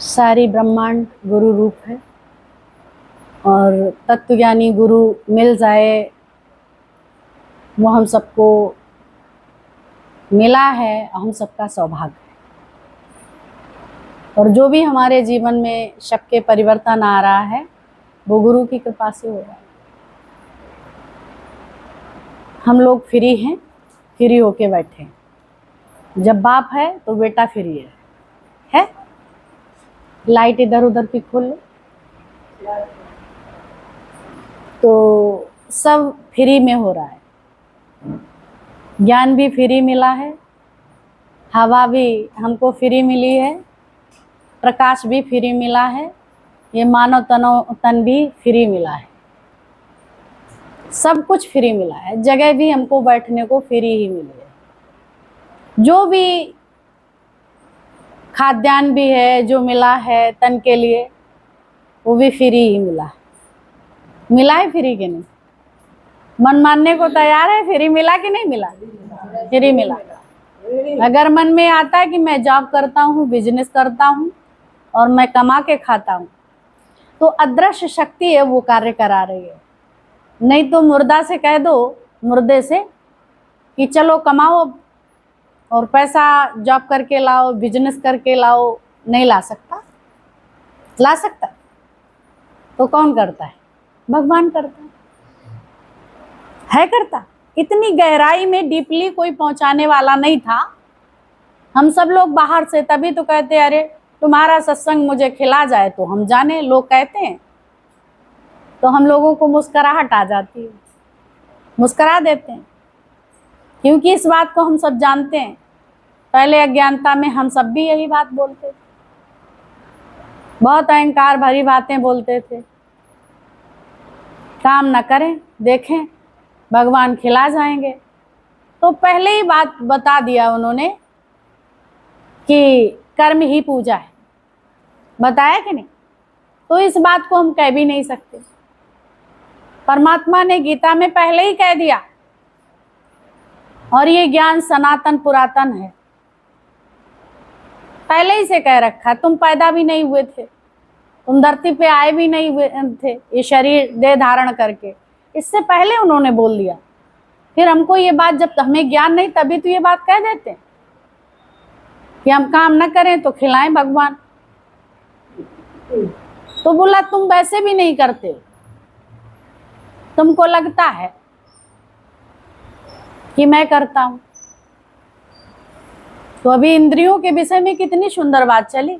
सारी ब्रह्मांड गुरु रूप है और तत्वज्ञानी गुरु मिल जाए वो हम सबको मिला है, हम सबका सौभाग्य है। और जो भी हमारे जीवन में शक के परिवर्तन आ रहा है वो गुरु की कृपा से हो रहा है। हम लोग फ्री हैं, फ्री होके बैठे हैं। जब बाप है तो बेटा फ्री है? लाइट इधर उधर की खोल लो तो सब फ्री में हो रहा है। ज्ञान भी फ्री मिला है, हवा भी हमको फ्री मिली है, प्रकाश भी फ्री मिला है, ये मानव तन भी फ्री मिला है, सब कुछ फ्री मिला है। जगह भी हमको बैठने को फ्री ही मिली है। जो भी खाद्यान्न भी है जो मिला है तन के लिए वो भी फ्री ही मिला है। मिला है फ्री के नहीं? मन मानने को तैयार है फ्री मिला कि नहीं मिला? फ्री मिला। अगर मन में आता है कि मैं जॉब करता हूँ, बिजनेस करता हूँ और मैं कमा के खाता हूँ तो अदृश्य शक्ति है वो कार्य करा रही है। नहीं तो मुर्दा से कह दो, मुर्दे से कि चलो कमाओ और पैसा जॉब करके लाओ, बिजनेस करके लाओ, नहीं ला सकता। ला सकता तो कौन करता है? भगवान करता है करता। इतनी गहराई में डीपली कोई पहुंचाने वाला नहीं था। हम सब लोग बाहर से, तभी तो कहते अरे तुम्हारा सत्संग मुझे खिला जाए तो हम जाने, लोग कहते हैं तो हम लोगों को मुस्कुराहट आ जाती है, मुस्कुरा देते हैं क्योंकि इस बात को हम सब जानते हैं। पहले अज्ञानता में हम सब भी यही बात बोलते थे, बहुत अहंकार भरी बातें बोलते थे। काम न करें, देखें भगवान खिला जाएंगे। तो पहले ही बात बता दिया उन्होंने कि कर्म ही पूजा है, बताया कि नहीं? तो इस बात को हम कह भी नहीं सकते। परमात्मा ने गीता में पहले ही कह दिया और ये ज्ञान सनातन पुरातन है, पहले ही से कह रखा। तुम पैदा भी नहीं हुए थे, तुम धरती पे आए भी नहीं हुए थे ये शरीर देह धारण करके, इससे पहले उन्होंने बोल दिया। फिर हमको ये बात, जब हमें ज्ञान नहीं तभी तो ये बात कह देते हैं कि हम काम न करें तो खिलाएं भगवान। तो बोला तुम वैसे भी नहीं करते, तुमको लगता है कि मैं करता हूं। तो अभी इंद्रियों के विषय में कितनी सुंदर बात चली।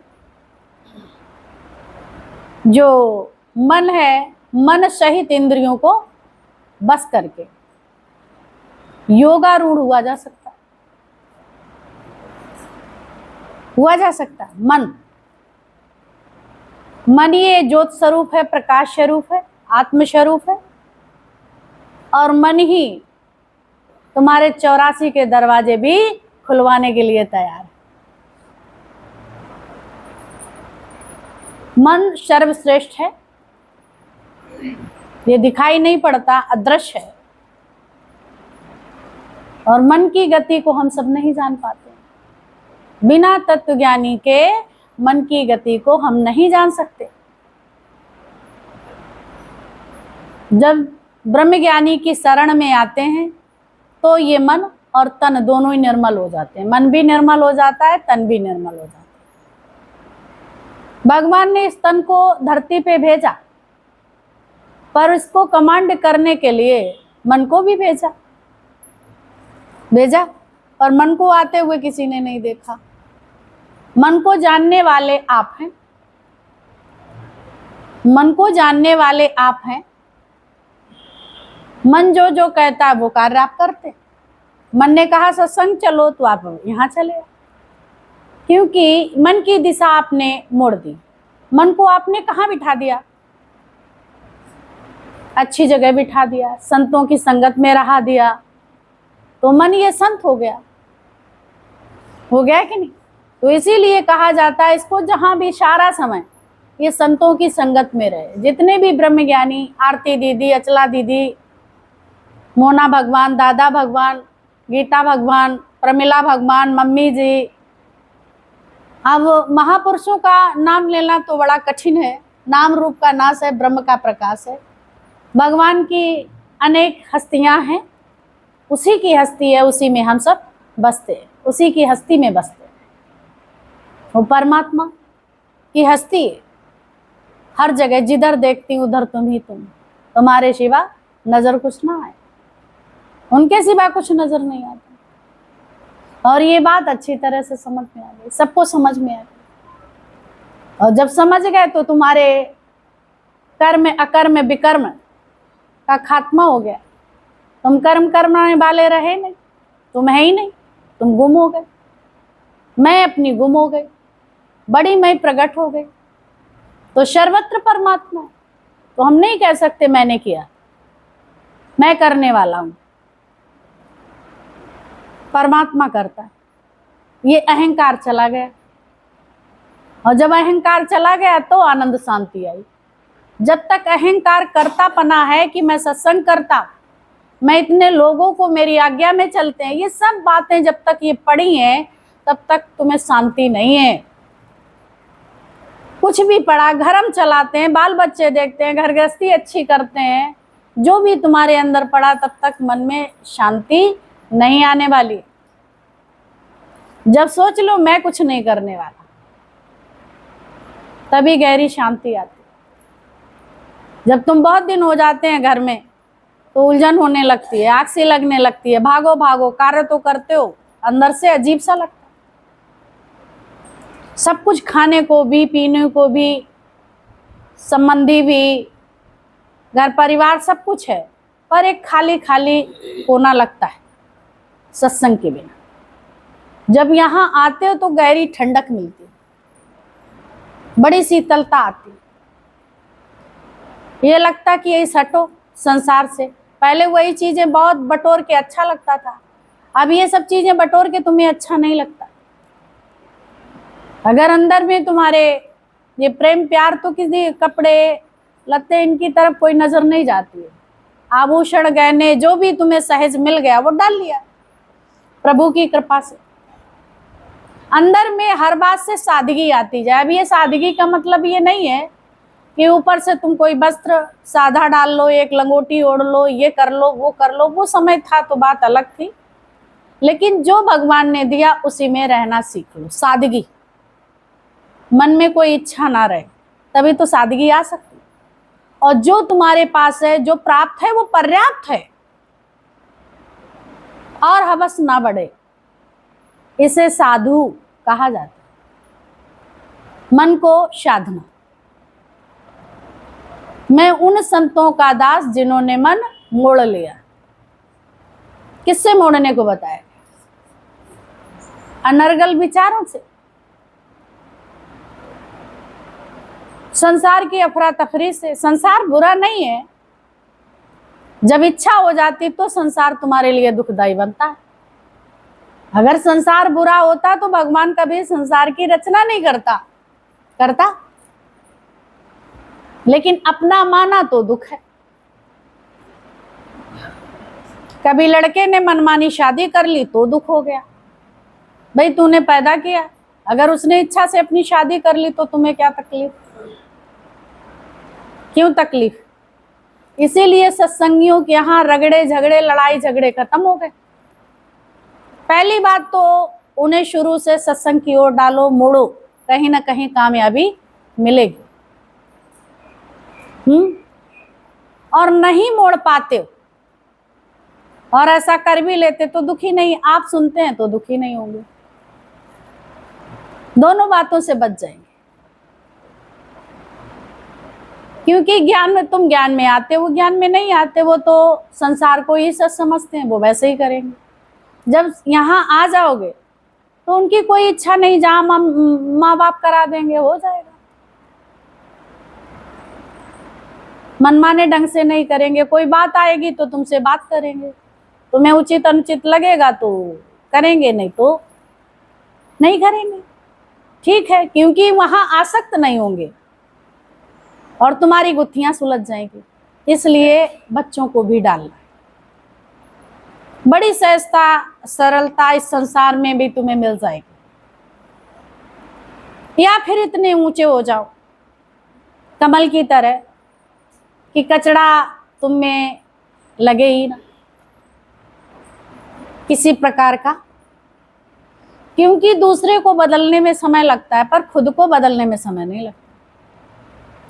जो मन है, मन सहित इंद्रियों को बस करके योगारूढ़ हुआ जा सकता, हुआ जा सकता। मन ये ज्योत स्वरूप है, प्रकाश स्वरूप है, आत्म स्वरूप है और मन ही तुम्हारे 84 के दरवाजे भी खुलवाने के लिए तैयार है। मन सर्वश्रेष्ठ है, ये दिखाई नहीं पड़ता, अदृश्य है और मन की गति को हम सब नहीं जान पाते। बिना तत्वज्ञानी के मन की गति को हम नहीं जान सकते। जब ब्रह्मज्ञानी की शरण में आते हैं तो ये मन और तन दोनों ही निर्मल हो जाते हैं। मन भी निर्मल हो जाता है, तन भी निर्मल हो जाता है। भगवान ने इस तन को धरती पे भेजा पर इसको कमांड करने के लिए मन को भी भेजा और मन को आते हुए किसी ने नहीं देखा। मन को जानने वाले आप हैं, मन को जानने वाले आप हैं। मन जो जो कहता है वो कार्य आप करते। मन ने कहा सत्संग चलो तो आप यहाँ चले, क्योंकि मन की दिशा आपने मोड़ दी। मन को आपने कहाँ बिठा दिया? अच्छी जगह बिठा दिया, संतों की संगत में रहा दिया, तो मन ये संत हो गया कि नहीं? तो इसीलिए कहा जाता है इसको जहां भी सारा समय ये संतों की संगत में रहे। जितने भी ब्रह्मज्ञानी, आरती दीदी, अचला दीदी, मोना भगवान, दादा भगवान, गीता भगवान, प्रमिला भगवान, मम्मी जी, अब महापुरुषों का नाम लेना तो बड़ा कठिन है। नाम रूप का नाश है, ब्रह्म का प्रकाश है। भगवान की अनेक हस्तियां हैं, उसी की हस्ती है, उसी में हम सब बसते हैं, उसी की हस्ती में बसते हैं। वो परमात्मा की हस्ती है हर जगह, जिधर देखती हूँ उधर तुम ही तुम, तुम्हारे सिवा नजर कुछ ना आए, उनके सिवा कुछ नजर नहीं आता। और ये बात अच्छी तरह से समझ में आ गई, सबको समझ में आ गई। और जब समझ गए तो तुम्हारे कर्म अकर्म विकर्म का खात्मा हो गया। तुम कर्म करने वाले रहे नहीं, तुम है ही नहीं, तुम गुम हो गए। मैं अपनी गुम हो गई, बड़ी मैं प्रकट हो गई। तो सर्वत्र परमात्मा, तो हम नहीं कह सकते मैंने किया, मैं करने वाला हूं, परमात्मा करता है। ये अहंकार चला गया, और जब अहंकार चला गया तो आनंद शांति आई। जब तक अहंकार करता पना है कि मैं सत्संग करता, मैं इतने लोगों को मेरी आज्ञा में चलते हैं, ये सब बातें जब तक ये पड़ी हैं तब तक तुम्हें शांति नहीं है। कुछ भी पड़ा, घर हम चलाते हैं, बाल बच्चे देखते हैं, घर गृहस्थी अच्छी करते हैं, जो भी तुम्हारे अंदर पड़ा, तब तक मन में शांति नहीं आने वाली। जब सोच लो मैं कुछ नहीं करने वाला, तभी गहरी शांति आती। जब तुम बहुत दिन हो जाते हैं घर में तो उलझन होने लगती है, आग सी लगने लगती है, भागो भागो, कार्य तो करते हो, अंदर से अजीब सा लगता है। सब कुछ खाने को भी, पीने को भी, संबंधी भी, घर परिवार सब कुछ है, पर एक खाली खाली कोना लगता है सत्संग के बिना। जब यहाँ आते हो तो गहरी ठंडक मिलती है, बड़ी शीतलता आती। ये लगता कि यही हटो संसार से। पहले वही चीजें बहुत बटोर के अच्छा लगता था, अब ये सब चीजें बटोर के तुम्हें अच्छा नहीं लगता। अगर अंदर में तुम्हारे ये प्रेम प्यार, तो किसी कपड़े लत्ते इनकी तरफ कोई नजर नहीं जाती है। आभूषण गहने जो भी तुम्हें सहज मिल गया वो डाल लिया प्रभु की कृपा से। अंदर में हर बात से सादगी आती जाए। अब ये सादगी का मतलब ये नहीं है कि ऊपर से तुम कोई वस्त्र सादा डाल लो, एक लंगोटी ओढ़ लो, ये कर लो वो कर लो, वो समय था तो बात अलग थी। लेकिन जो भगवान ने दिया उसी में रहना सीख लो। सादगी, मन में कोई इच्छा ना रहे, तभी तो सादगी आ सकती। और जो तुम्हारे पास है, जो प्राप्त है, वो पर्याप्त है, और हवस ना बढ़े, इसे साधु कहा जाता है। मन को साधना। मैं उन संतों का दास जिन्होंने मन मोड़ लिया। किससे मोड़ने को बताया? अनर्गल विचारों से, संसार की अफरा तफरी से। संसार बुरा नहीं है, जब इच्छा हो जाती तो संसार तुम्हारे लिए दुखदाई बनता है। अगर संसार बुरा होता तो भगवान कभी संसार की रचना नहीं करता। लेकिन अपना माना तो दुख है। कभी लड़के ने मनमानी शादी कर ली तो दुख हो गया। भाई तूने पैदा किया, अगर उसने इच्छा से अपनी शादी कर ली तो तुम्हें क्या तकलीफ? क्यों तकलीफ? इसीलिए सत्संगियों के यहाँ रगड़े झगड़े, लड़ाई झगड़े खत्म हो गए। पहली बात तो उन्हें शुरू से सत्संग की ओर डालो, मोड़ो, कहीं ना कहीं कामयाबी मिलेगी। और नहीं मोड़ पाते हो और ऐसा कर भी लेते तो दुखी नहीं, आप सुनते हैं तो दुखी नहीं होंगे। दोनों बातों से बच जाएंगे। क्योंकि ज्ञान में, तुम ज्ञान में आते, वो ज्ञान में नहीं आते। वो तो संसार को ही सच समझते हैं, वो वैसे ही करेंगे। जब यहाँ आ जाओगे तो उनकी कोई इच्छा नहीं, जहाँ माँ बाप करा देंगे हो जाएगा। मनमाने ढंग से नहीं करेंगे। कोई बात आएगी तो तुमसे बात करेंगे, तुम्हें उचित अनुचित लगेगा तो करेंगे, नहीं तो नहीं करेंगे। ठीक है, क्योंकि वहां आसक्त नहीं होंगे और तुम्हारी गुत्थियां सुलझ जाएंगी। इसलिए बच्चों को भी डालना। बड़ी सहजता, सरलता इस संसार में भी तुम्हें मिल जाएगी। या फिर इतने ऊंचे हो जाओ कमल की तरह कि कचड़ा तुम में लगे ही ना किसी प्रकार का। क्योंकि दूसरे को बदलने में समय लगता है पर खुद को बदलने में समय नहीं लगता।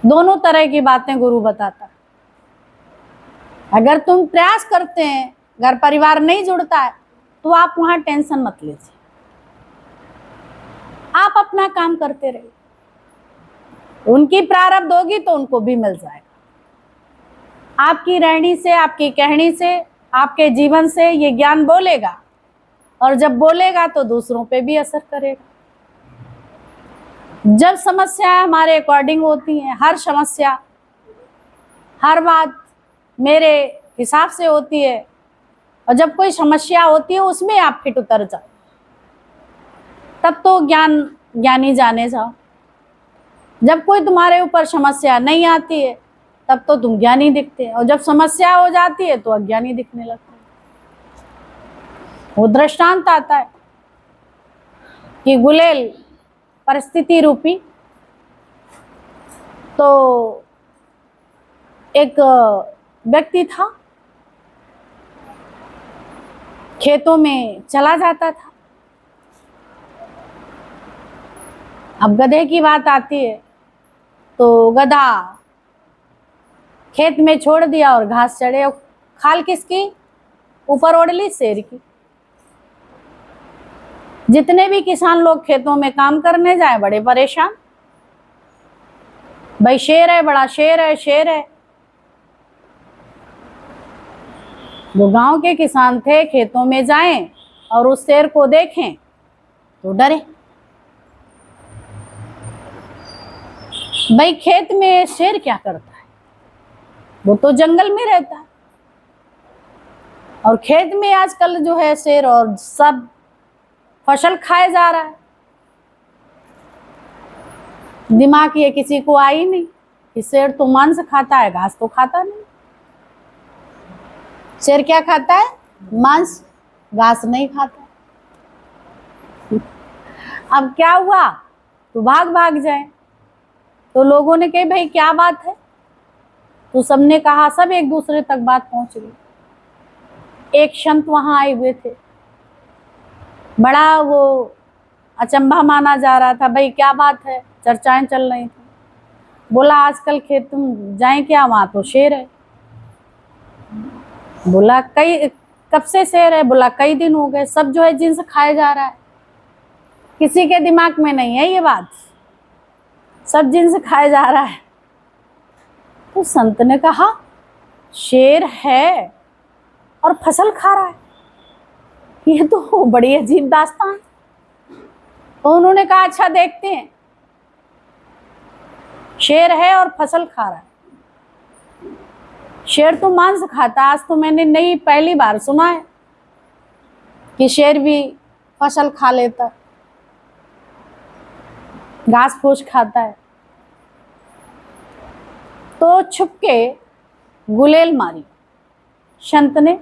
दोनों तरह की बातें गुरु बताता है। अगर तुम प्रयास करते हैं, घर परिवार नहीं जुड़ता है, तो आप वहां टेंशन मत लीजिए, आप अपना काम करते रहिए। उनकी प्रारब्ध होगी तो उनको भी मिल जाएगा। आपकी रहनी से, आपकी कहनी से, आपके जीवन से ये ज्ञान बोलेगा, और जब बोलेगा तो दूसरों पे भी असर करेगा। जब समस्याएं हमारे अकॉर्डिंग होती हैं, हर समस्या, हर बात मेरे हिसाब से होती है, और जब कोई समस्या होती है उसमें आप फिट उतर जाओ, तब तो ज्ञानी जाने जाओ। जब कोई तुम्हारे ऊपर समस्या नहीं आती है तब तो तुम ज्ञानी दिखते हैं, और जब समस्या हो जाती है तो अज्ञानी दिखने लगते हैं। वो दृष्टांत आता है कि गुलेल परिस्थिति रूपी, तो एक व्यक्ति था, खेतों में चला जाता था। अब गधे की बात आती है तो गधा खेत में छोड़ दिया और घास चढ़े। और खाल किसकी? ऊपर ओढ़ ली शेर की। जितने भी किसान लोग खेतों में काम करने जाए बड़े परेशान, भाई शेर है, बड़ा शेर है, शेर है। जो गांव के किसान थे खेतों में जाएं और उस शेर को देखें तो डरे। भाई खेत में शेर क्या करता है, वो तो जंगल में रहता है, और खेत में आजकल जो है शेर और सब फसल खाए जा रहा है। दिमाग ये किसी को आई नहीं कि शेर तो मांस खाता है, घास तो खाता नहीं। शेर क्या खाता है? मांस, घास नहीं खाता। अब क्या हुआ, तो भाग जाए। तो लोगों ने कही भाई क्या बात है, तो सबने कहा, सब एक दूसरे तक बात पहुंच गई। एक संत वहां आए हुए थे, बड़ा वो अचंभा माना जा रहा था, भाई क्या बात है, चर्चाएं चल रही थी। बोला आजकल खेत तुम जाए क्या, वहां तो शेर है। बोला कब से शेर है? बोला कई दिन हो गए, सब जो है जिन्स खाया जा रहा है। किसी के दिमाग में नहीं है ये बात, सब जिन्स खाया जा रहा है। तो संत ने कहा शेर है और फसल खा रहा है, ये तो बड़ी अजीब दास्तान। तो उन्होंने कहा अच्छा देखते हैं। शेर है और फसल खा रहा है। शेर तो मांस खाता, आज तो मैंने नहीं पहली बार सुना है कि शेर भी फसल खा लेता है, घास फूस खाता है। तो छुपके गुलेल मारी संत ने।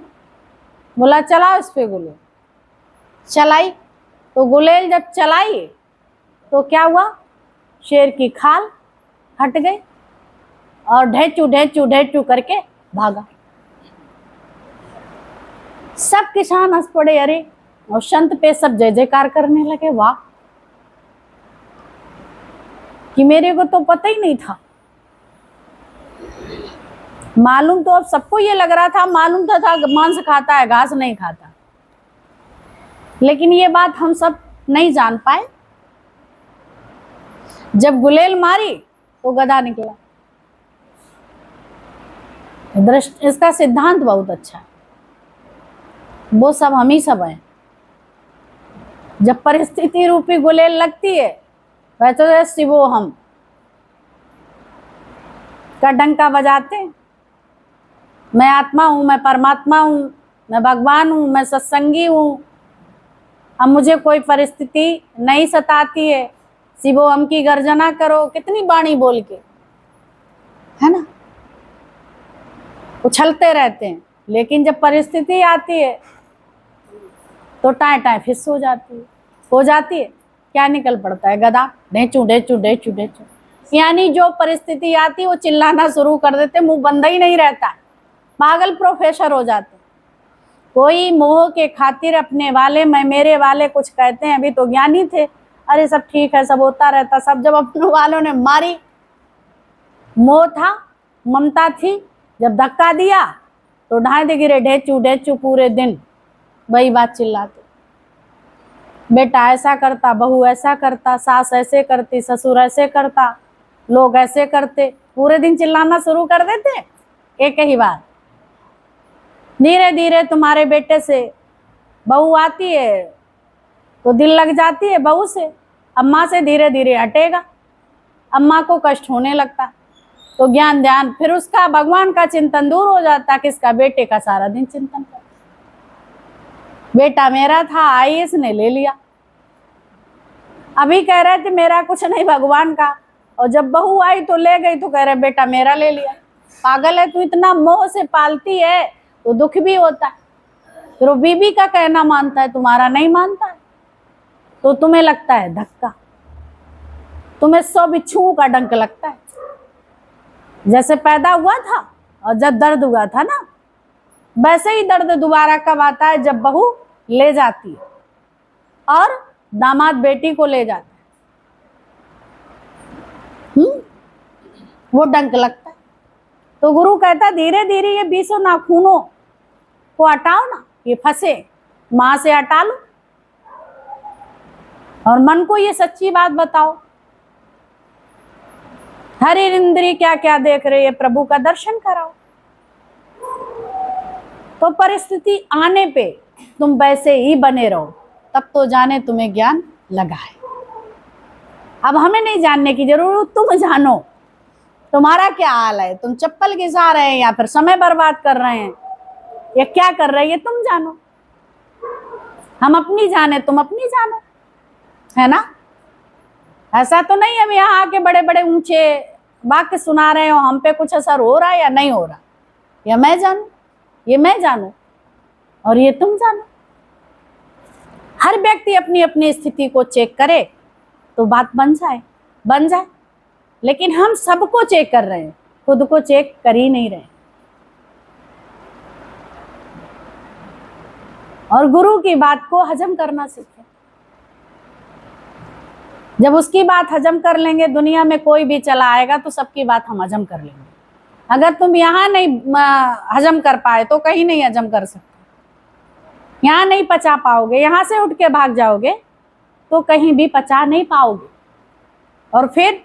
बोला चलाओ इस पे गुलेल। चलाई, तो गुलेल जब चलाई तो क्या हुआ, शेर की खाल हट गई और ढेचू ढेचू ढेचू करके भागा। सब किसान हंस पड़े, अरे, और संत पे सब जय जयकार करने लगे। वाह, कि मेरे को तो पता ही नहीं था। मालूम तो अब सबको ये लग रहा था, मालूम था मांस खाता है, घास नहीं खाता, लेकिन ये बात हम सब नहीं जान पाए। जब गुलेल मारी तो गधा निकला। इसका सिद्धांत बहुत अच्छा है, वो सब हम ही सब हैं। जब परिस्थिति रूपी गुलेल लगती है वैसे शिवो हम का डंका बजाते हैं, मैं आत्मा हूं, मैं परमात्मा हूं, मैं भगवान हूं, मैं सत्संगी हूं, अब मुझे कोई परिस्थिति नहीं सताती है। शिवो हम की गर्जना करो, कितनी बाणी बोल के, है ना, उछलते रहते हैं। लेकिन जब परिस्थिति आती है तो टाए टाए फिस हो जाती है। क्या निकल पड़ता है? गधा, ढेचू ढेचू ढेचू ढेचू। यानी जो परिस्थिति आती वो चिल्लाना शुरू कर देते, मुंह बंद ही नहीं रहता, पागल प्रोफेसर हो जाते। कोई मोह के खातिर अपने वाले मैं मेरे वाले कुछ कहते हैं, अभी तो ज्ञानी थे, अरे सब ठीक है, सब होता रहता, सब जब अपने वालों ने मारी, मोह था, ममता थी, जब धक्का दिया तो ढाई दे गिरे, ढेचू ढेचू पूरे दिन वही बात चिल्लाते। बेटा ऐसा करता, बहू ऐसा करता, सास ऐसे करती, ससुर ऐसे करता, लोग ऐसे करते, पूरे दिन चिल्लाना शुरू कर देते एक ही बात। धीरे धीरे तुम्हारे बेटे से बहू आती है तो दिल लग जाती है बहू से, अम्मा से धीरे धीरे हटेगा, अम्मा को कष्ट होने लगता तो ज्ञान ध्यान, फिर उसका भगवान का चिंतन दूर हो जाता, किसका? बेटे का सारा दिन चिंतन करता। बेटा मेरा था, आईएएस ने ले लिया, अभी कह रहे थे मेरा कुछ नहीं भगवान का, और जब बहू आई तो ले गई तो कह रहे बेटा मेरा ले लिया। पागल है तू, इतना मोह से पालती है तो दुख भी होता है। फिर वो बीबी का कहना मानता है, तुम्हारा नहीं मानता है, तो तुम्हें लगता है धक्का, तुम्हें 100 बिच्छुओं का डंक लगता है। जैसे पैदा हुआ था और जब दर्द हुआ था ना, वैसे ही दर्द दोबारा कब आता है? जब बहू ले जाती है और दामाद बेटी को ले जाता है, वो डंक लगता है। तो गुरु कहता है धीरे धीरे ये 20 नाखूनों को हटाओ ना, ये फंसे मां से हटा लो और मन को ये सच्ची बात बताओ। हर इंद्रिय क्या क्या देख रही है, प्रभु का दर्शन कराओ। तो परिस्थिति आने पे तुम वैसे ही बने रहो, तब तो जाने तुम्हें ज्ञान लगा है। अब हमें नहीं जानने की जरूरत, तुम जानो तुम्हारा क्या हाल है, तुम चप्पल घिसा रहे हैं या फिर समय बर्बाद कर रहे हैं या क्या कर रहे हैं, तुम जानो। हम अपनी जाने, तुम अपनी जानो, है ना? ऐसा तो नहीं हम यहाँ आके बड़े बड़े ऊंचे वाक्य सुना रहे हो, हम पे कुछ असर हो रहा है या नहीं हो रहा, या मैं जानू, ये मैं जानू और ये तुम जानो। हर व्यक्ति अपनी अपनी स्थिति को चेक करे तो बात बन जाए। लेकिन हम सबको चेक कर रहे हैं, खुद को चेक कर ही नहीं रहे। और गुरु की बात को हजम करना सीखें। जब उसकी बात हजम कर लेंगे, दुनिया में कोई भी चला आएगा तो सबकी बात हम हजम कर लेंगे। अगर तुम यहाँ नहीं हजम कर पाए तो कहीं नहीं हजम कर सकते। यहाँ नहीं पचा पाओगे, यहाँ से उठ के भाग जाओगे तो कहीं भी पचा नहीं पाओगे। और फिर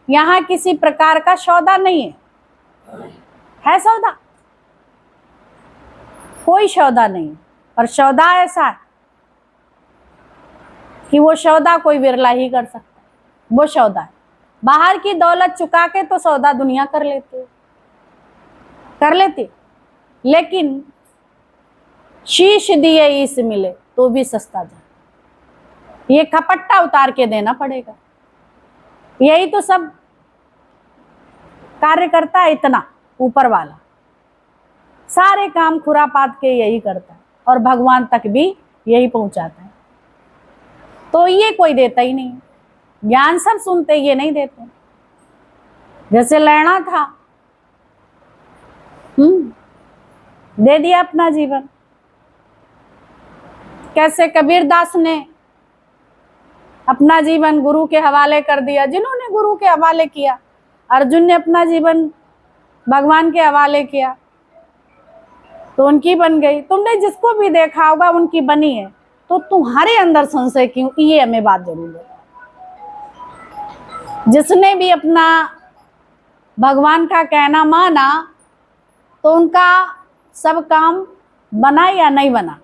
यहाँ किसी प्रकार का सौदा नहीं है सौदा, कोई सौदा नहीं। पर सौदा ऐसा है कि वो सौदा कोई विरला ही कर सकता है, वो सौदा है। बाहर की दौलत चुका के तो सौदा दुनिया कर लेती, लेकिन शीश दिए ईस मिले तो भी सस्ता जा, ये खपट्टा उतार के देना पड़ेगा। यही तो सब कार्य करता है, इतना ऊपर वाला सारे काम खुरापात के यही करता है और भगवान तक भी यही पहुंचाता है। तो ये कोई देता ही नहीं, ज्ञान सब सुनते, ये नहीं देते। जैसे लैला था, दे दिया अपना जीवन। कैसे कबीर दास ने अपना जीवन गुरु के हवाले कर दिया। जिन्होंने गुरु के हवाले किया, अर्जुन ने अपना जीवन भगवान के हवाले किया तो उनकी बन गई। तुमने जिसको भी देखा होगा उनकी बनी है, तो तुम्हारे अंदर संशय क्यों? ये हमें बात जरूर बताओ। जिसने भी अपना भगवान का कहना माना तो उनका सब काम बना या नहीं बना?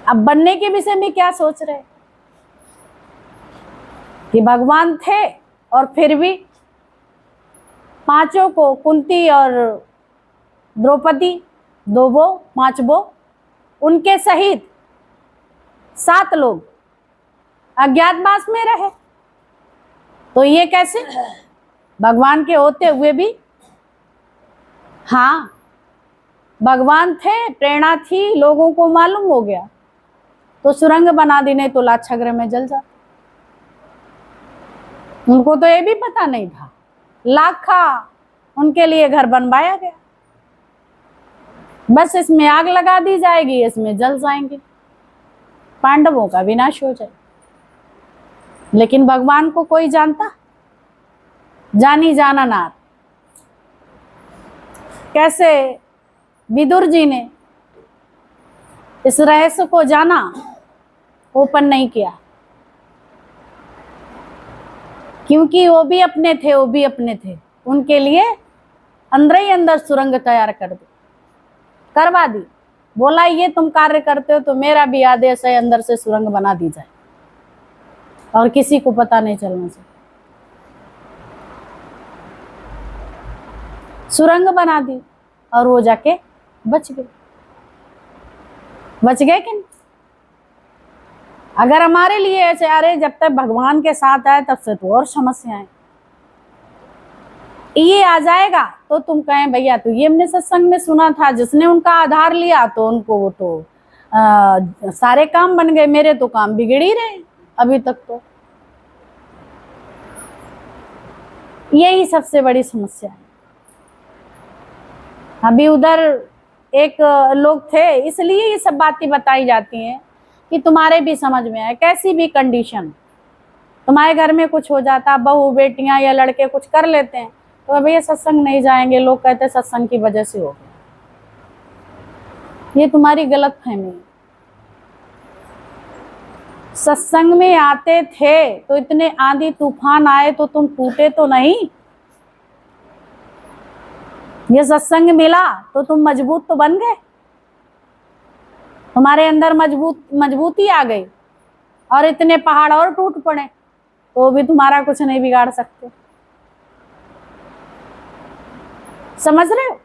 अब बनने के विषय में क्या सोच रहे कि भगवान थे और फिर भी पांचों को, कुंती और द्रौपदी, 2 वो 5 वो, उनके सहित 7 लोग अज्ञातवास में रहे। तो ये कैसे? भगवान के होते हुए भी? हाँ, भगवान थे, प्रेरणा थी, लोगों को मालूम हो गया तो सुरंग बना दी, नहीं तो लाक्षागृह में जल जाते। उनको तो ये भी पता नहीं था, लाखा उनके लिए घर बनवाया गया, बस इसमें आग लगा दी जाएगी, इसमें जल जाएंगे, पांडवों का विनाश हो जाए। लेकिन भगवान को कोई जानता? जानी जाना नार। कैसे विदुर जी ने इस रहस्य को जाना, ओपन नहीं किया, क्योंकि वो भी अपने थे, वो भी अपने थे। उनके लिए अंदर ही अंदर सुरंग तैयार कर दी, करवा दी। बोला ये तुम कार्य करते हो तो मेरा भी आदेश है, अंदर से सुरंग बना दी जाए और किसी को पता नहीं चलना चाहिए। सुरंग बना दी और वो जाके बच गए। बच गए कि नहीं? अगर हमारे लिए ऐसे, अरे जब तक भगवान के साथ आए तब से तो और समस्याएं, ये आ जाएगा तो तुम कहें भैया तो ये हमने सत्संग में सुना था, जिसने उनका आधार लिया तो उनको वो तो सारे काम बन गए, मेरे तो काम बिगड़ ही रहे अभी तक। तो यही सबसे बड़ी समस्या है। अभी उधर एक लोग थे, इसलिए ये सब बातें बताई जाती हैं कि तुम्हारे भी समझ में आए। कैसी भी कंडीशन, तुम्हारे घर में कुछ हो जाता, बहू बेटियां या लड़के कुछ कर लेते हैं, तो भैया सत्संग नहीं जाएंगे, लोग कहते हैं सत्संग की वजह से हो गया। ये तुम्हारी गलत फहमी। सत्संग में आते थे तो इतने आंधी तूफान आए तो तुम टूटे तो नहीं। ये सत्संग मिला तो तुम मजबूत तो बन गए, तुम्हारे अंदर मजबूती आ गई, और इतने पहाड़ और टूट पड़े तो भी तुम्हारा कुछ नहीं बिगाड़ सकते। समझ रहे हो?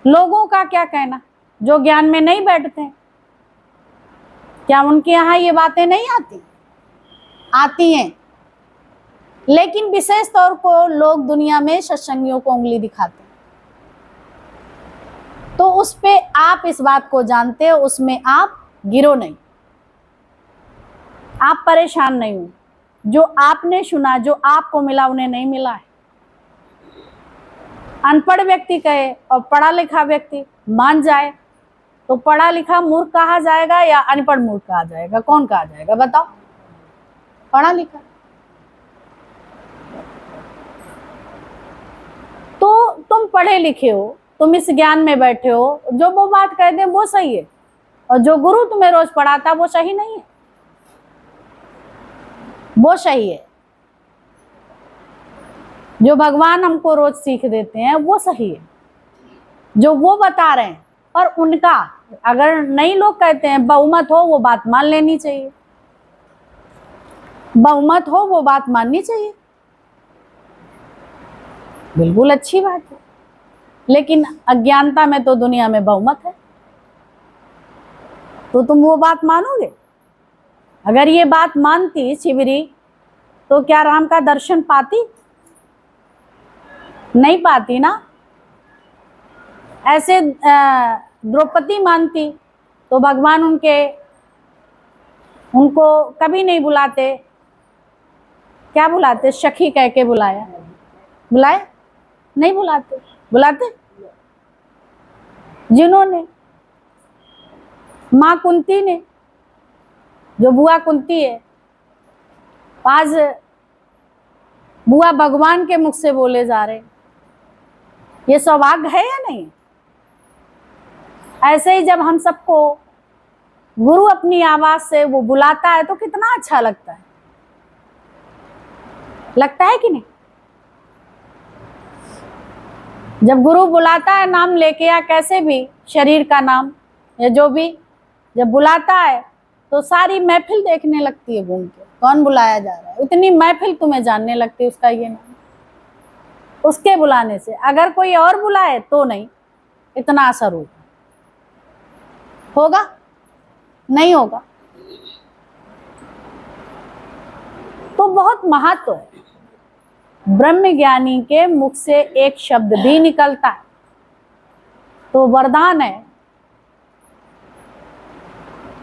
लोगों का क्या कहना जो ज्ञान में नहीं बैठते हैं, क्या उनके यहाँ ये बातें नहीं आती? आती हैं, लेकिन विशेष तौर पर लोग दुनिया में सत्संगियों को उंगली दिखाते हैं। तो उस पे आप इस बात को जानते हो, उसमें आप गिरो नहीं, आप परेशान नहीं हो। जो आपने सुना, जो आपको मिला, उन्हें नहीं मिला है। अनपढ़ व्यक्ति कहे और पढ़ा लिखा व्यक्ति मान जाए तो पढ़ा लिखा मूर्ख कहा जाएगा या अनपढ़ मूर्ख कहा जाएगा? कौन कहा जाएगा बताओ? पढ़ा लिखा। तो तुम पढ़े लिखे हो, तुम इस ज्ञान में बैठे हो, जो वो बात कह दे वो सही है, और जो गुरु तुम्हें रोज पढ़ाता वो सही नहीं है, वो सही है। जो भगवान हमको रोज सीख देते हैं वो सही है, जो वो बता रहे हैं। और उनका अगर नई लोग कहते हैं बहुमत हो, वो बात मान लेनी चाहिए, बहुमत हो वो बात माननी चाहिए, बिल्कुल अच्छी बात है। लेकिन अज्ञानता में तो दुनिया में बहुमत है, तो तुम वो बात मानोगे? अगर ये बात मानती शिवरी तो क्या राम का दर्शन पाती? नहीं पाती ना। ऐसे द्रौपदी मानती तो भगवान उनको कभी नहीं बुलाते। क्या बुलाते? सखी कह के बुलाया, बुलाए? नहीं बुलाते। बुलाते? जिन्होंने माँ कुंती ने, जो बुआ कुंती है, आज बुआ भगवान के मुख से बोले जा रहे, ये सौभाग्य है या नहीं? ऐसे ही जब हम सबको गुरु अपनी आवाज से वो बुलाता है तो कितना अच्छा लगता है, लगता है कि नहीं? जब गुरु बुलाता है नाम लेके या कैसे भी शरीर का नाम या जो भी, जब बुलाता है तो सारी महफिल देखने लगती है घूम के, कौन बुलाया जा रहा है, इतनी महफिल तुम्हें जानने लगती है उसका ये नाम, उसके बुलाने से। अगर कोई और बुलाए तो नहीं इतना असर होगा, नहीं होगा। तो बहुत महत्व है। ब्रह्म ज्ञानी के मुख से एक शब्द भी निकलता है तो वरदान है।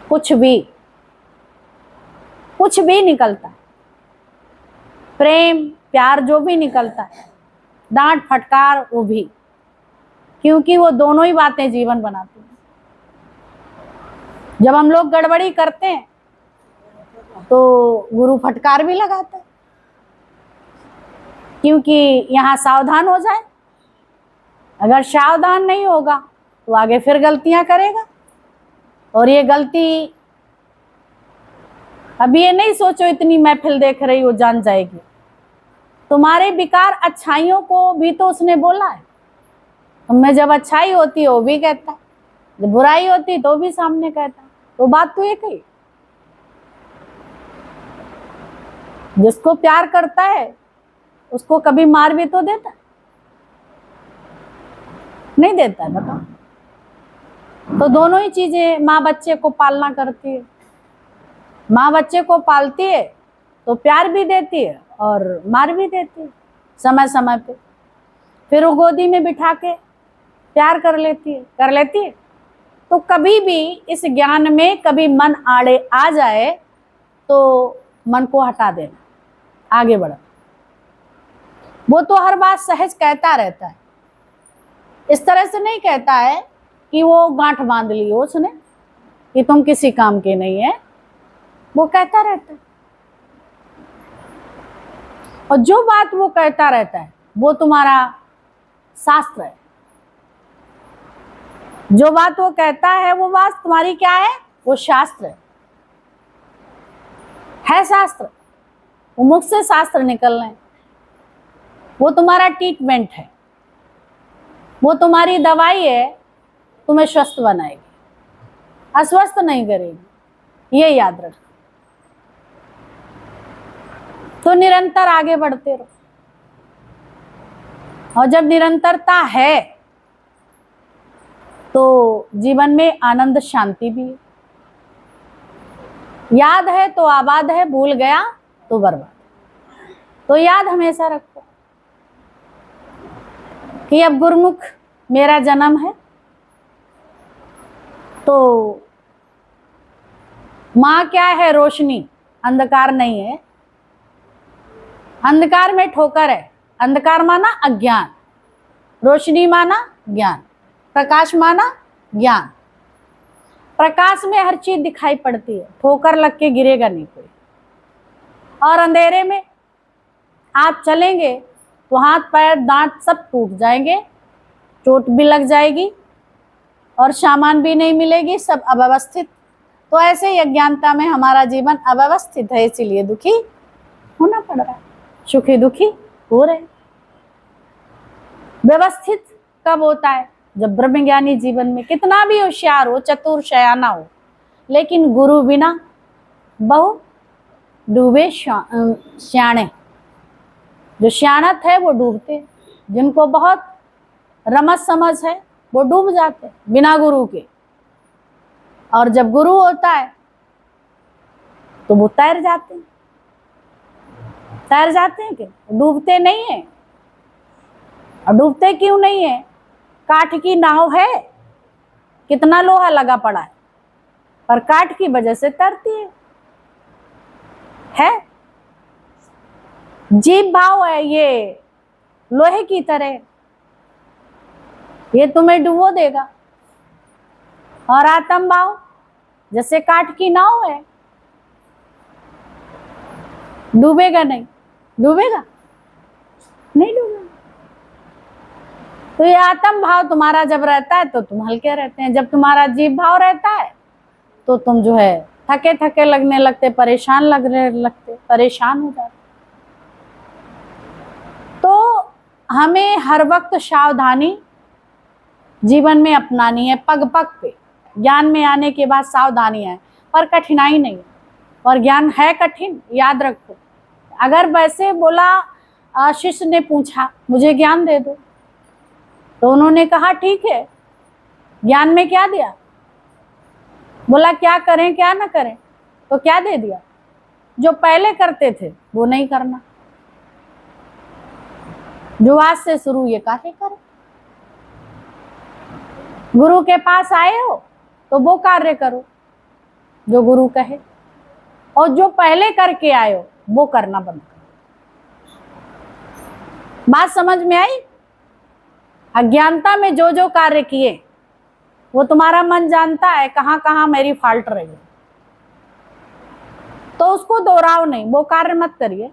कुछ भी निकलता है, प्रेम प्यार जो भी निकलता है, डांट फटकार वो भी, क्योंकि वो दोनों ही बातें जीवन बनाती हैं। जब हम लोग गड़बड़ी करते हैं तो गुरु फटकार भी लगाता है, क्योंकि यहाँ सावधान हो जाए। अगर सावधान नहीं होगा तो आगे फिर गलतियां करेगा, और ये गलती अब ये नहीं सोचो इतनी महफिल देख रही हो जान जाएगी। तुम्हारे विकार अच्छाइयों को भी तो उसने बोला है। तुममें जब अच्छाई होती है वो भी कहता है, जब बुराई होती तो भी सामने कहता है। तो बात तो एक ही, जिसको प्यार करता है उसको कभी मार भी तो देता है? नहीं देता है, बताओ। तो दोनों ही चीजें माँ बच्चे को पालना करती है। माँ बच्चे को पालती है तो प्यार भी देती है और मार भी देती है समय समय पे। फिर वो गोदी में बिठा के प्यार कर लेती है। तो कभी भी इस ज्ञान में कभी मन आड़े आ जाए तो मन को हटा देना, आगे बढ़ो। वो तो हर बात सहज कहता रहता है, इस तरह से नहीं कहता है कि वो गांठ बांध ली हो उसने कि तुम किसी काम के नहीं है। वो कहता रहता है, और जो बात वो कहता रहता है वो तुम्हारा शास्त्र है। जो बात वो कहता है वो बात तुम्हारी क्या है? वो शास्त्र है शास्त्र। वो मुख से शास्त्र निकल रहे हैं। वो तुम्हारा ट्रीटमेंट है, वो तुम्हारी दवाई है, तुम्हें स्वस्थ बनाएगी, अस्वस्थ नहीं करेगी। ये याद रखो। तो निरंतर आगे बढ़ते रहो, और जब निरंतरता है तो जीवन में आनंद शांति भी है। याद है तो आबाद है, भूल गया तो बर्बाद। तो याद हमेशा रखो कि अब गुरुमुख मेरा जन्म है, तो माँ क्या है? रोशनी, अंधकार नहीं है। अंधकार में ठोकर है। अंधकार माना अज्ञान, रोशनी माना ज्ञान, प्रकाश माना ज्ञान। प्रकाश में हर चीज दिखाई पड़ती है, ठोकर लग के गिरेगा नहीं कोई। और अंधेरे में आप चलेंगे तो हाथ पैर दांत सब टूट जाएंगे, चोट भी लग जाएगी और सामान भी नहीं मिलेगी, सब अव्यवस्थित। तो ऐसे ही अज्ञानता में हमारा जीवन अव्यवस्थित है, इसीलिए दुखी होना पड़ रहा है, सुखी दुखी हो रहे। व्यवस्थित कब होता है? जब ब्रह्मज्ञानी जीवन में कितना भी होशियार हो, चतुर शयाना हो, लेकिन गुरु बिना बहु डूबे श्याणे। जो श्याणत है वो डूबते, जिनको बहुत रमत समझ है वो डूब जाते बिना गुरु के। और जब गुरु होता है तो वो तैर जाते हैं। तैर जाते हैं कि डूबते नहीं है। और डूबते क्यों नहीं है? काठ की नाव है, कितना लोहा लगा पड़ा है, पर काठ की वजह से तैरती है। जीव भाव है ये लोहे की तरह, ये तुम्हें डुबो देगा। और आत्म भाव जैसे काठ की नाव है, डूबेगा नहीं। डूबेगा नहीं, डूबेगा। तो ये आत्म भाव तुम्हारा जब रहता है तो तुम हल्के रहते हैं। जब तुम्हारा जीव भाव रहता है तो तुम जो है थके थके लगने लगते, परेशान लगने लगते, परेशान हो जाते। तो हमें हर वक्त सावधानी जीवन में अपनानी है, पग पग पे। ज्ञान में आने के बाद सावधानी है, पर कठिनाई नहीं है। और ज्ञान है कठिन, याद रखो। अगर वैसे बोला, शिष्य ने पूछा मुझे ज्ञान दे दो, तो उन्होंने कहा ठीक है। ज्ञान में क्या दिया? बोला क्या करें क्या ना करें, तो क्या दे दिया? जो पहले करते थे वो नहीं करना, जो आज से शुरू ये काहे करो। गुरु के पास आए हो तो वो कार्य करो जो गुरु कहे, और जो पहले करके आए हो वो करना बंद करो। बात समझ में आई? अज्ञानता में जो जो कार्य किए वो तुम्हारा मन जानता है कहाँ कहाँ मेरी फाल्ट रही है, तो उसको दोहराओ नहीं, वो कार्य मत करिए।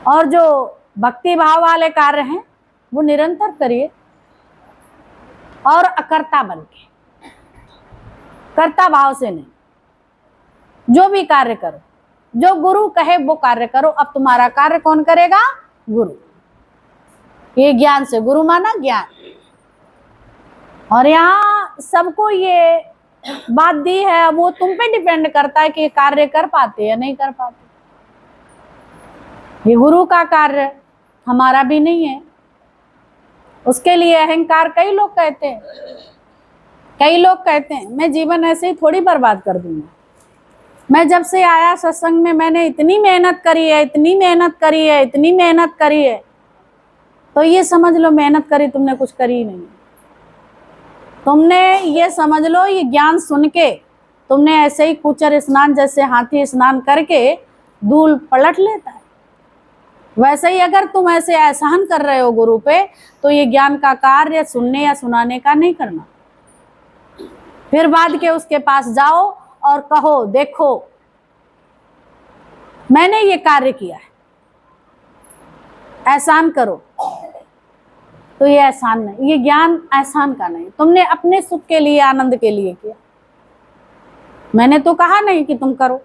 और जो भक्ति भाव वाले कार्य हैं वो निरंतर करिए, और अकर्ता बन के, कर्ता भाव से नहीं। जो भी कार्य करो, जो गुरु कहे वो कार्य करो। अब तुम्हारा कार्य कौन करेगा? गुरु। ये ज्ञान से, गुरु माना ज्ञान। और यहाँ सबको ये बात दी है, वो तुम पे डिपेंड करता है कि कार्य कर पाते या नहीं कर पाते। ये गुरु का कार्य, हमारा भी नहीं है। उसके लिए अहंकार, कई लोग कहते हैं मैं जीवन ऐसे ही थोड़ी बर्बाद कर दूंगा। मैं जब से आया सत्संग में मैंने इतनी मेहनत करी है, तो ये समझ लो मेहनत करी तुमने, कुछ करी ही नहीं। तुमने ये समझ लो, ये ज्ञान सुन के तुमने ऐसे ही कुचर स्नान जैसे हाथी स्नान करके धूल पलट लेता है, वैसे ही अगर तुम ऐसे एहसान कर रहे हो गुरु पे, तो ये ज्ञान का कार्य सुनने या सुनाने का नहीं करना। फिर बाद के उसके पास जाओ और कहो देखो मैंने ये कार्य किया है, एहसान करो। तो ये एहसान नहीं, ये ज्ञान एहसान का नहीं। तुमने अपने सुख के लिए, आनंद के लिए किया। मैंने तो कहा नहीं कि तुम करो,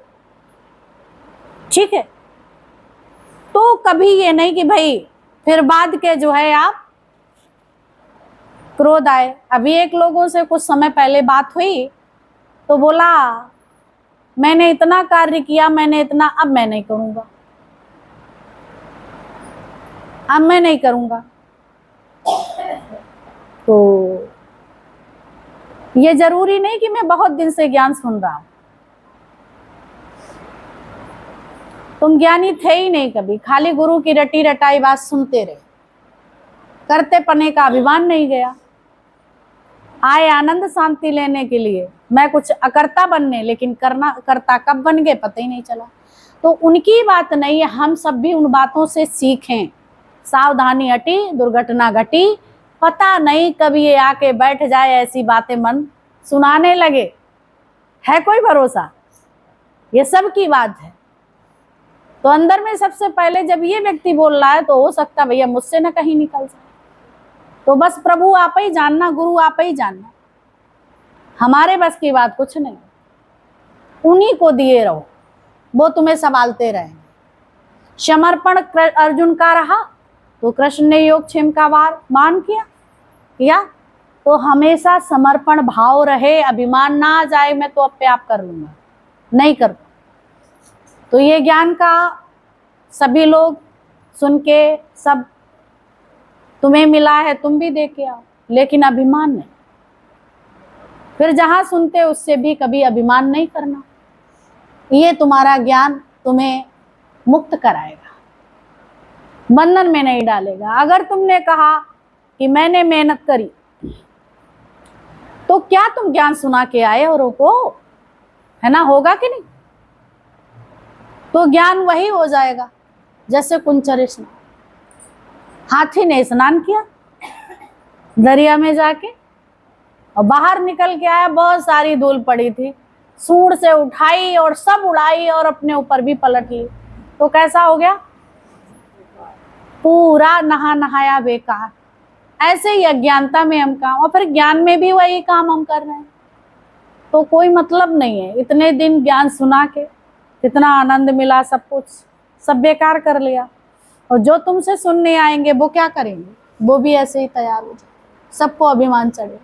ठीक है। तो कभी ये नहीं कि भाई फिर बाद के जो है आप क्रोध आए। अभी एक लोगों से कुछ समय पहले बात हुई तो बोला मैंने इतना कार्य किया, मैंने इतना, अब मैं नहीं करूंगा। तो ये जरूरी नहीं कि मैं बहुत दिन से ज्ञान सुन रहा हूं। तुम ज्ञानी थे ही नहीं कभी, खाली गुरु की रटी रटाई बात सुनते रहे, करते पने का अभिमान नहीं गया। आए आनंद शांति लेने के लिए, मैं कुछ अकर्ता बनने, लेकिन करता कब बन गए पता ही नहीं चला। तो उनकी बात नहीं है, हम सब भी उन बातों से सीखें। सावधानी हटी, दुर्घटना घटी, पता नहीं कभी ये आके बैठ जाए ऐसी बातें मन सुनाने लगे, है कोई भरोसा? ये सब की बात है। तो अंदर में सबसे पहले जब ये व्यक्ति बोल रहा है तो हो सकता भैया मुझसे ना कहीं निकल जाए। तो बस प्रभु आप ही जानना, गुरु आप ही जानना, हमारे बस की बात कुछ नहीं। उन्हीं को दिए रहो, वो तुम्हें संभालते रहेंगे। समर्पण अर्जुन का रहा तो कृष्ण ने योगक्षेम का वार मान किया। तो हमेशा समर्पण भाव रहे, अभिमान ना आ जाए मैं तो अपने आप कर लूंगा, नहीं कर। तो ये ज्ञान का सभी लोग सुन के सब तुम्हें मिला है, तुम भी दे के आओ, लेकिन अभिमान नहीं। फिर जहां सुनते उससे भी कभी अभिमान नहीं करना। ये तुम्हारा ज्ञान तुम्हें मुक्त कराएगा, बंधन में नहीं डालेगा। अगर तुमने कहा कि मैंने मेहनत करी, तो क्या तुम ज्ञान सुना के आए औरों को? है ना, होगा कि नहीं? तो ज्ञान वही हो जाएगा जैसे कुंचर स्नान। हाथी ने स्नान किया दरिया में जाके, और बाहर निकल के आया, बहुत सारी धूल पड़ी थी, सूंड से उठाई और सब उड़ाई और अपने ऊपर भी पलट ली। तो कैसा हो गया? पूरा नहाया बेकार। ऐसे ही अज्ञानता में हम काम, और फिर ज्ञान में भी वही काम हम कर रहे हैं। तो कोई मतलब नहीं है। इतने दिन ज्ञान सुना के कितना आनंद मिला, सब कुछ सब बेकार कर लिया। और जो तुमसे सुनने आएंगे वो क्या करेंगे? वो भी ऐसे ही तैयार हो जाए, सबको अभिमान चढ़ेगा।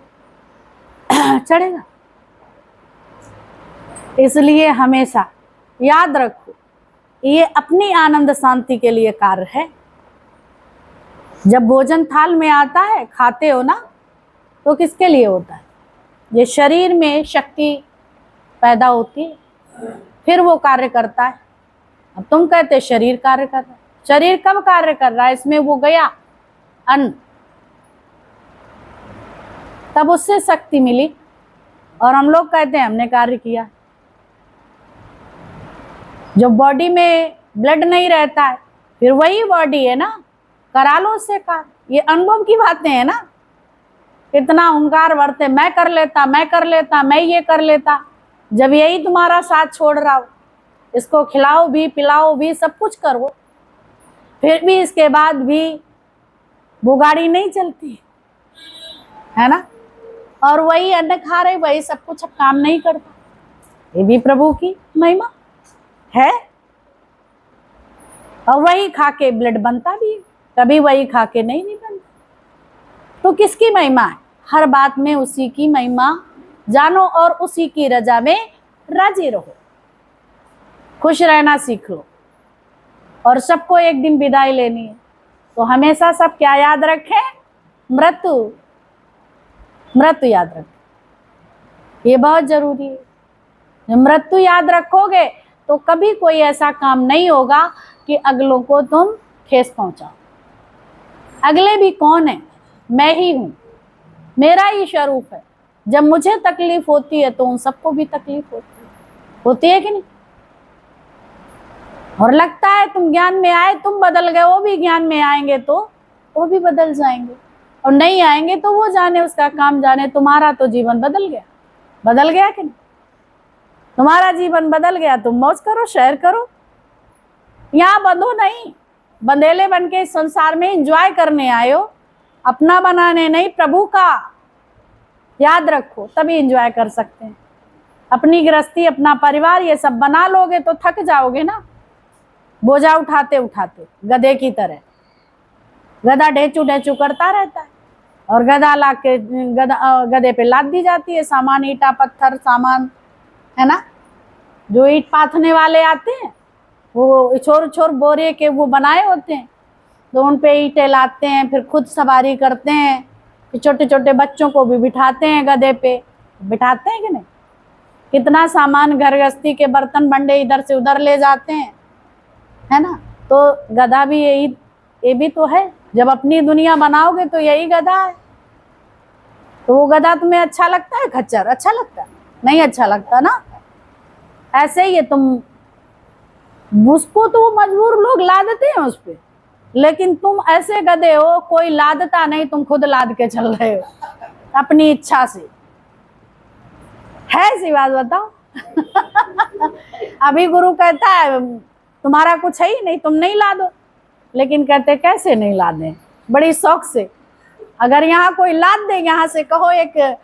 इसलिए हमेशा याद रखो, ये अपनी आनंद शांति के लिए कार्य है। जब भोजन थाल में आता है, खाते हो ना, तो किसके लिए होता है? ये शरीर में शक्ति पैदा होती है, फिर वो कार्य करता है। अब तुम कहते शरीर कार्य कर रहा है, शरीर कब कार्य कर रहा है? इसमें वो गया अन्न, तब उससे शक्ति मिली और हम लोग कहते हैं हमने कार्य किया। जो बॉडी में ब्लड नहीं रहता है, फिर वही बॉडी है ना, करा लो उससे कार्य। ये अनुभव की बातें हैं ना। इतना ओंकार भरते, मैं कर लेता, मैं कर लेता, मैं ये कर लेता। जब यही तुम्हारा साथ छोड़ रहा हो, इसको खिलाओ भी, पिलाओ भी, सब कुछ करो, फिर भी इसके बाद भी वो गाड़ी नहीं चलती है ना। और वही अन्न खा रहे, वही सब कुछ अब काम नहीं करता। ये भी प्रभु की महिमा है। और वही खा के ब्लड बनता भी है, कभी वही खा के नहीं बनता। तो किसकी महिमा है? हर बात में उसी की महिमा जानो और उसी की रजा में राजी रहो। खुश रहना सीख लो। और सबको एक दिन विदाई लेनी है, तो हमेशा सब क्या याद रखें? मृत्यु, मृत्यु याद रखें। ये बहुत जरूरी है। जब मृत्यु याद रखोगे तो कभी कोई ऐसा काम नहीं होगा कि अगलों को तुम ठेस पहुंचाओ। अगले भी कौन है? मैं ही हूं, मेरा ही स्वरूप है। जब मुझे तकलीफ होती है तो उन सबको भी तकलीफ होती है कि नहीं? और लगता है तुम ज्ञान में आए, तुम बदल गए, वो भी ज्ञान में आएंगे तो वो भी बदल जाएंगे। और नहीं आएंगे तो वो जाने, उसका काम जाने। तुम्हारा तो जीवन बदल गया, बदल गया कि नहीं? तुम्हारा जीवन बदल गया, तुम मौज करो, शेयर करो। यहाँ बंधो नहीं, बंधेले बन के इस संसार में एंजॉय करने आए हो, अपना बनाने नहीं, प्रभु का याद रखो, तभी एंजॉय कर सकते हैं। अपनी गृहस्थी, अपना परिवार ये सब बना लोगे तो थक जाओगे ना, बोझा उठाते उठाते गधे की तरह। गधा ढेचू ढेचू करता रहता है और गधा ला के गधे पे लाद दी जाती है सामान, ईटा पत्थर सामान, है ना। जो ईट पाथने वाले आते हैं वो छोर छोर बोरे के वो बनाए होते हैं, तो उन पे ईंटें लाते हैं, फिर खुद सवारी करते हैं, फिर छोटे छोटे बच्चों को भी बिठाते हैं गधे पे, बिठाते हैं कि नहीं। कितना सामान, घर गृहस्थी के बर्तन बंडे इधर से उधर ले जाते हैं, है ना। तो गधा भी ये भी तो है। जब अपनी दुनिया बनाओगे तो यही गधा है। तो वो गधा तुम्हें अच्छा लगता है? खच्चर अच्छा लगता है? नहीं अच्छा लगता ना। ऐसे ही है, तुम उसको तो मजबूर लोग लादते हैं उस पे, लेकिन तुम ऐसे गधे हो, कोई लादता नहीं, तुम खुद लाद के चल रहे हो अपनी इच्छा से। है ऐसी बात बताओ? अभी गुरु कहता है तुम्हारा कुछ है ही नहीं, तुम नहीं लादो। लेकिन कहते कैसे नहीं लादे? बड़ी शौक से। अगर यहाँ कोई लाद दे, यहाँ से कहो एक